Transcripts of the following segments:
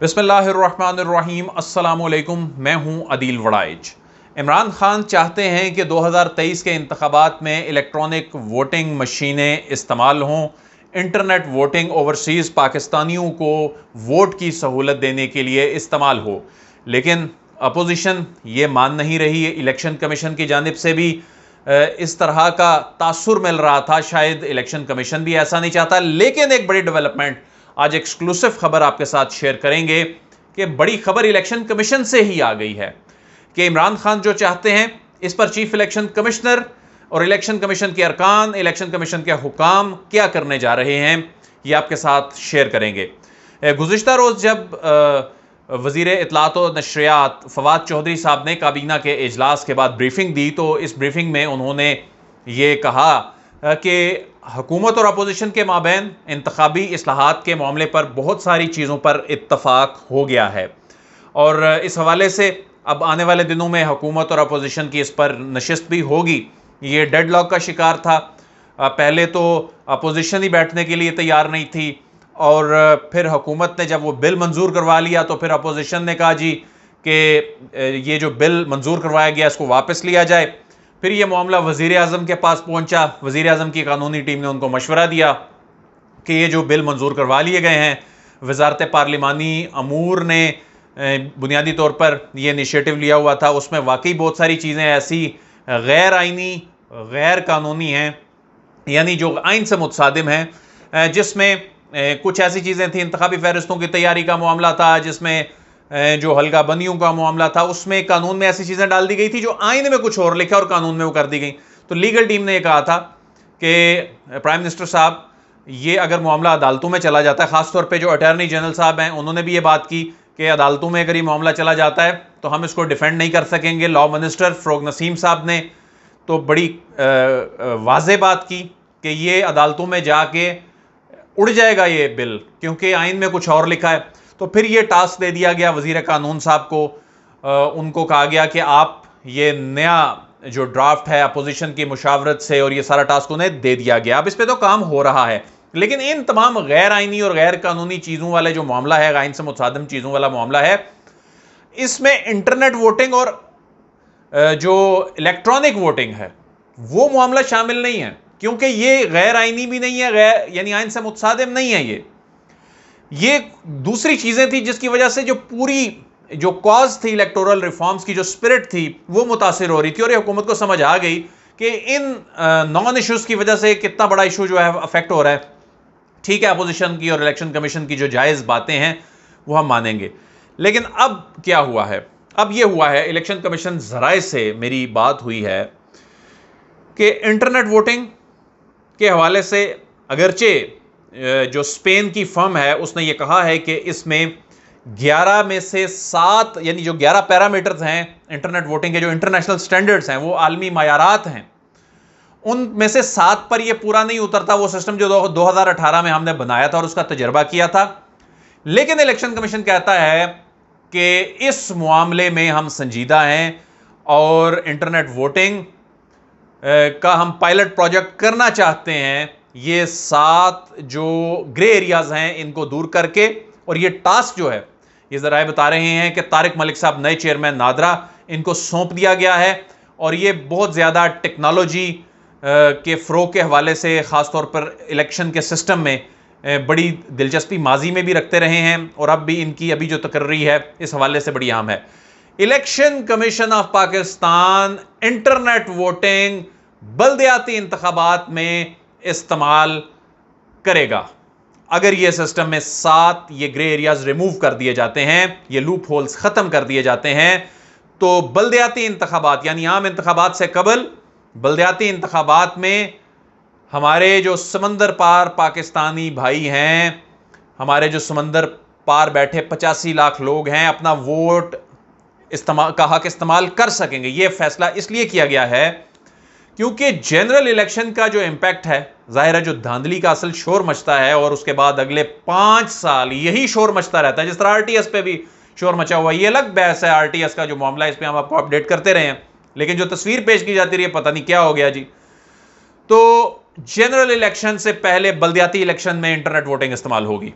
बिस्मिल्लाहिर्रहमानिर्रहीम अस्सलामुअलैकुम। मैं हूं अदील वड़ाइच। इमरान खान चाहते हैं कि 2023 के इंतखाबात में इलेक्ट्रॉनिक वोटिंग मशीनें इस्तेमाल हों, इंटरनेट वोटिंग ओवरसीज़ पाकिस्तानियों को वोट की सहूलत देने के लिए इस्तेमाल हो। लेकिन अपोजिशन ये मान नहीं रही है। इलेक्शन कमीशन की जानिब से भी इस तरह का तासुर मिल रहा था, शायद इलेक्शन कमीशन भी ऐसा नहीं चाहता। लेकिन एक बड़ी डेवलपमेंट, आज एक्सक्लूसिव खबर आपके साथ शेयर करेंगे कि बड़ी खबर इलेक्शन कमीशन से ही आ गई है कि इमरान खान जो चाहते हैं, इस पर चीफ इलेक्शन कमिश्नर और इलेक्शन कमीशन के अरकान, इलेक्शन कमीशन के हुकाम क्या करने जा रहे हैं, ये आपके साथ शेयर करेंगे। गुज़िश्ता रोज़ जब वज़ीर इत्तलात और नशरियात फवाद चौधरी साहब ने काबीना के इजलास के बाद ब्रीफिंग दी, तो इस ब्रीफिंग में उन्होंने ये कहा कि हुकूमत और अपोजिशन के माबैन इंतखाबी इस्लाहात के मामले पर बहुत सारी चीज़ों पर इत्तफाक हो गया है और इस हवाले से अब आने वाले दिनों में हुकूमत और अपोजिशन की इस पर नशिस्त भी होगी। ये डेडलॉक का शिकार था। पहले तो अपोजिशन ही बैठने के लिए तैयार नहीं थी और फिर हुकूमत ने जब वो बिल मंजूर करवा लिया तो फिर अपोजिशन ने कहा जी कि ये जो बिल मंजूर करवाया गया इसको वापस लिया जाए। फिर ये मामला वज़ीर आज़म के पास पहुंचा। वज़ीर आज़म की कानूनी टीम ने उनको मशवरा दिया कि ये जो बिल मंजूर करवा लिए गए हैं, वज़ारत पार्लिमानी अमूर ने बुनियादी तौर पर यह इनिशिएटिव लिया हुआ था, उसमें वाकई बहुत सारी चीज़ें ऐसी गैर आइनी, गैर कानूनी हैं, यानी जो आइन से मुतसादिम हैं, जिसमें कुछ ऐसी चीज़ें थी। इंतखाबी फहरिस्तों की तैयारी का मामला था, जिसमें जो हल्का बंदियों का मामला था, उसमें कानून में ऐसी चीज़ें डाल दी गई थी जो आइन में कुछ और लिखा और कानून में वो कर दी गई। तो लीगल टीम ने यह कहा था कि प्राइम मिनिस्टर साहब, ये अगर मामला अदालतों में चला जाता है, ख़ासतौर पे जो अटॉर्नी जनरल साहब हैं उन्होंने भी ये बात की कि अदालतों में अगर ये मामला चला जाता है तो हम इसको डिफेंड नहीं कर सकेंगे। लॉ मिनिस्टर फ़रोग नसीम साहब ने तो बड़ी वाज़ेह बात की कि ये अदालतों में जाके उड़ जाएगा ये बिल, क्योंकि आइन में कुछ और लिखा है। तो फिर ये टास्क दे दिया गया वज़ीर कानून साहब को। उनको कहा गया कि आप ये नया जो ड्राफ्ट है अपोजिशन की मुशावरत से, और ये सारा टास्क उन्हें दे दिया गया। अब इस पर तो काम हो रहा है, लेकिन इन तमाम गैर आइनी और गैर कानूनी चीज़ों वाले जो मामला है, आइन से मुतसादिम चीज़ों वाला मामला है, इसमें इंटरनेट वोटिंग और जो इलेक्ट्रॉनिक वोटिंग है वो मामला शामिल नहीं है, क्योंकि ये गैर आइनी भी नहीं है, गैर यानी आइन से मुतसादिम नहीं है। ये दूसरी चीज़ें थी जिसकी वजह से जो पूरी जो कॉज थी इलेक्टोरल रिफॉर्म्स की, जो स्पिरिट थी, वो मुतासिर हो रही थी। और ये हुकूमत को समझ आ गई कि इन नॉन इश्यूज़ की वजह से कितना बड़ा इशू जो है अफेक्ट हो रहा है। ठीक है, अपोजिशन की और इलेक्शन कमीशन की जो जायज़ बातें हैं वो हम मानेंगे, लेकिन अब क्या हुआ है? अब ये हुआ है, इलेक्शन कमीशन ज़राए से मेरी बात हुई है कि इंटरनेट वोटिंग के हवाले से, अगरचे जो स्पेन की फर्म है उसने ये कहा है कि इसमें 11 में से 7, यानी जो 11 पैरामीटर्स हैं इंटरनेट वोटिंग के, जो इंटरनेशनल स्टैंडर्ड्स हैं, वो आलमी मायारात हैं, उनमें से 7 पर ये पूरा नहीं उतरता वो सिस्टम जो 2018 में हमने बनाया था और उसका तजर्बा किया था। लेकिन इलेक्शन कमीशन कहता है कि इस मामले में हम संजीदा हैं और इंटरनेट वोटिंग का हम पायलट प्रोजेक्ट करना चाहते हैं, ये 7 जो ग्रे एरियाज हैं इनको दूर करके। और ये टास्क जो है, ये ज़राए बता रहे हैं कि तारिक मलिक साहब, नए चेयरमैन नादरा, इनको सौंप दिया गया है। और ये बहुत ज़्यादा टेक्नोलॉजी के फ़रोग के हवाले से, ख़ासतौर पर इलेक्शन के सिस्टम में बड़ी दिलचस्पी माजी में भी रखते रहे हैं और अब भी इनकी अभी जो तकर्री है इस हवाले से बड़ी अहम है। Election commission of Pakistan internet voting बल्दियाती इंतखाबात में इस्तेमाल करेगा अगर ये सिस्टम में 7 ये ग्रे एरियाज रिमूव कर दिए जाते हैं, ये लूप होल्स ख़त्म कर दिए जाते हैं। तो बल्दियाती इंतखाबात, यानी आम इंतखाबात से कबल बल्दियाती इंतखाबात में हमारे जो समंदर पार पाकिस्तानी भाई हैं, हमारे जो समंदर पार बैठे 85 लाख लोग हैं, अपना वोट इस्तेमाल का हक इस्तेमाल कर सकेंगे। ये फैसला इसलिए किया गया है क्योंकि जनरल इलेक्शन का जो इम्पैक्ट है, जाहिर है जो धांधली का असल शोर मचता है और उसके बाद अगले 5 साल यही शोर मचता रहता है, जिस तरह आरटीएस पे भी शोर मचा हुआ है। ये अलग बहस है, आरटीएस का जो मामला है इस पर हम आपको अपडेट करते रहे हैं, लेकिन जो तस्वीर पेश की जाती रही है पता नहीं क्या हो गया जी। तो जनरल इलेक्शन से पहले बल्दियाती इलेक्शन में इंटरनेट वोटिंग इस्तेमाल होगी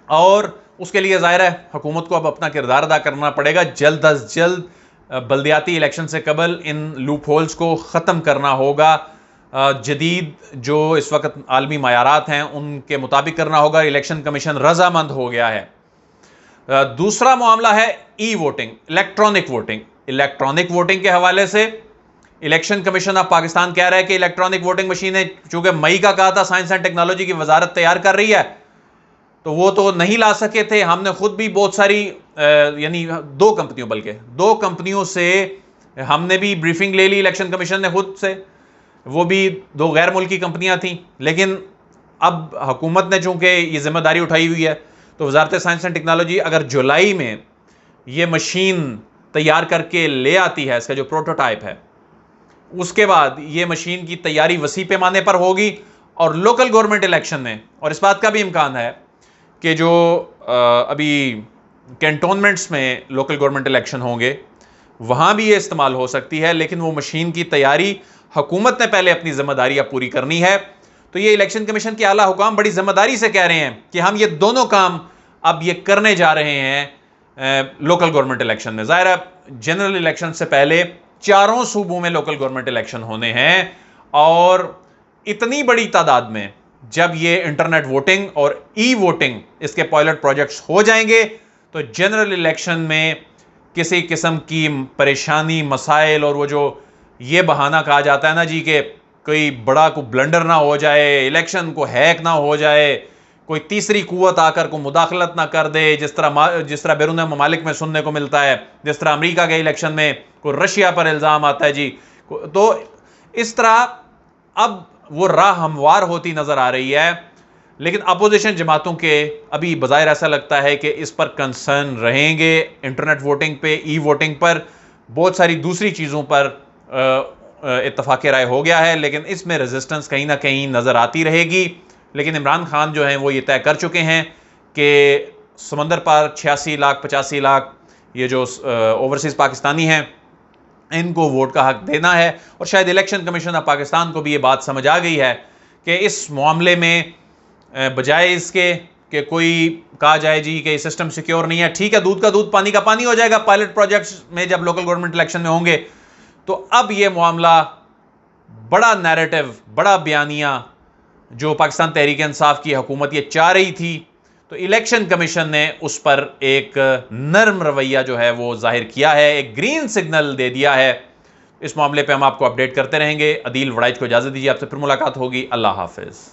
और उसके लिए ज़ाहिर है हुकूमत को अब अपना किरदार अदा करना पड़ेगा। जल्द अज जल्द बल्दियाती इलेक्शन से कबल इन लूप होल्स को ख़त्म करना होगा। जदीद जो इस वक्त आलमी मायारात हैं उनके मुताबिक करना होगा। इलेक्शन कमीशन रजामंद हो गया है। दूसरा मामला है e voting, electronic voting. Electronic voting के हवाले से इलेक्शन कमीशन ऑफ पाकिस्तान कह रहा है कि इलेक्ट्रॉनिक वोटिंग मशीनें, चूंकि मई का कहा था साइंस एंड टेक्नोलॉजी की वजारत तैयार कर रही है, तो वो तो नहीं ला सके थे। हमने खुद भी बहुत सारी यानी दो कंपनियों से हमने भी ब्रीफिंग ले ली, इलेक्शन कमीशन ने खुद से, वो भी दो गैर मुल्की कंपनियां थी। लेकिन अब हुकूमत ने चूंकि ये जिम्मेदारी उठाई हुई है, तो वजारत साइंस एंड टेक्नोलॉजी अगर जुलाई में ये मशीन तैयार करके ले आती है, इसका जो प्रोटोटाइप है, उसके बाद ये मशीन की तैयारी वसी पैमाने पर होगी। और लोकल गवर्नमेंट इलेक्शन में, और इस बात का भी इम्कान है कि जो अभी कैंटोनमेंट्स में लोकल गवर्नमेंट इलेक्शन होंगे, वहाँ भी ये इस्तेमाल हो सकती है। लेकिन वो मशीन की तैयारी हुकूमत ने पहले अपनी जिम्मेदारियाँ पूरी करनी है। तो ये इलेक्शन कमीशन के आला हुकाम बड़ी जिम्मेदारी से कह रहे हैं कि हम ये दोनों काम अब ये करने जा रहे हैं लोकल गवर्नमेंट इलेक्शन में। ज़ाहिर है जनरल इलेक्शन से पहले चारों सूबों में लोकल गवर्नमेंट इलेक्शन होने हैं, और इतनी बड़ी तादाद में जब ये इंटरनेट वोटिंग और ई वोटिंग इसके पायलट प्रोजेक्ट्स हो जाएंगे, तो जनरल इलेक्शन में किसी किस्म की परेशानी, मसाइल, और वो जो ये बहाना कहा जाता है ना जी कि कोई बड़ा को ब्लंडर ना हो जाए, इलेक्शन को हैक ना हो जाए, कोई तीसरी कुव्वत आकर को मुदाखलत ना कर दे, जिस तरह बैरून ममालिक में सुनने को मिलता है, जिस तरह अमेरिका के इलेक्शन में कोई रशिया पर इल्ज़ाम आता है जी। तो इस तरह अब वो राह हमवार होती नज़र आ रही है। लेकिन अपोजिशन जमातों के अभी बज़ाहिर ऐसा लगता है कि इस पर कंसर्न रहेंगे, इंटरनेट वोटिंग पे, ई वोटिंग पर, बहुत सारी दूसरी चीज़ों पर इत्तफाक राय हो गया है, लेकिन इसमें रेजिस्टेंस कहीं ना कहीं नज़र आती रहेगी। लेकिन इमरान खान जो हैं वो ये तय कर चुके हैं कि समंदर पार 86 लाख 85 लाख ये जो ओवरसीज़ पाकिस्तानी हैं, इनको वोट का हक देना है। और शायद इलेक्शन कमीशन ऑफ पाकिस्तान को भी ये बात समझ आ गई है कि इस मामले में बजाय इसके कि कोई कहा जाए जी कि सिस्टम सिक्योर नहीं है, ठीक है, दूध का दूध पानी का पानी हो जाएगा पायलट प्रोजेक्ट्स में जब लोकल गवर्नमेंट इलेक्शन में होंगे। तो अब ये मामला बड़ा नैरेटिव, बड़ा बयानिया जो पाकिस्तान तहरीक इंसाफ की हुकूमत ये चाह रही थी, तो इलेक्शन कमीशन ने उस पर एक नर्म रवैया जो है वो जाहिर किया है, एक ग्रीन सिग्नल दे दिया है। इस मामले पे हम आपको अपडेट करते रहेंगे। अदील वड़ाइच को इजाज़त दीजिए, आपसे फिर मुलाकात होगी। अल्लाह हाफिज़।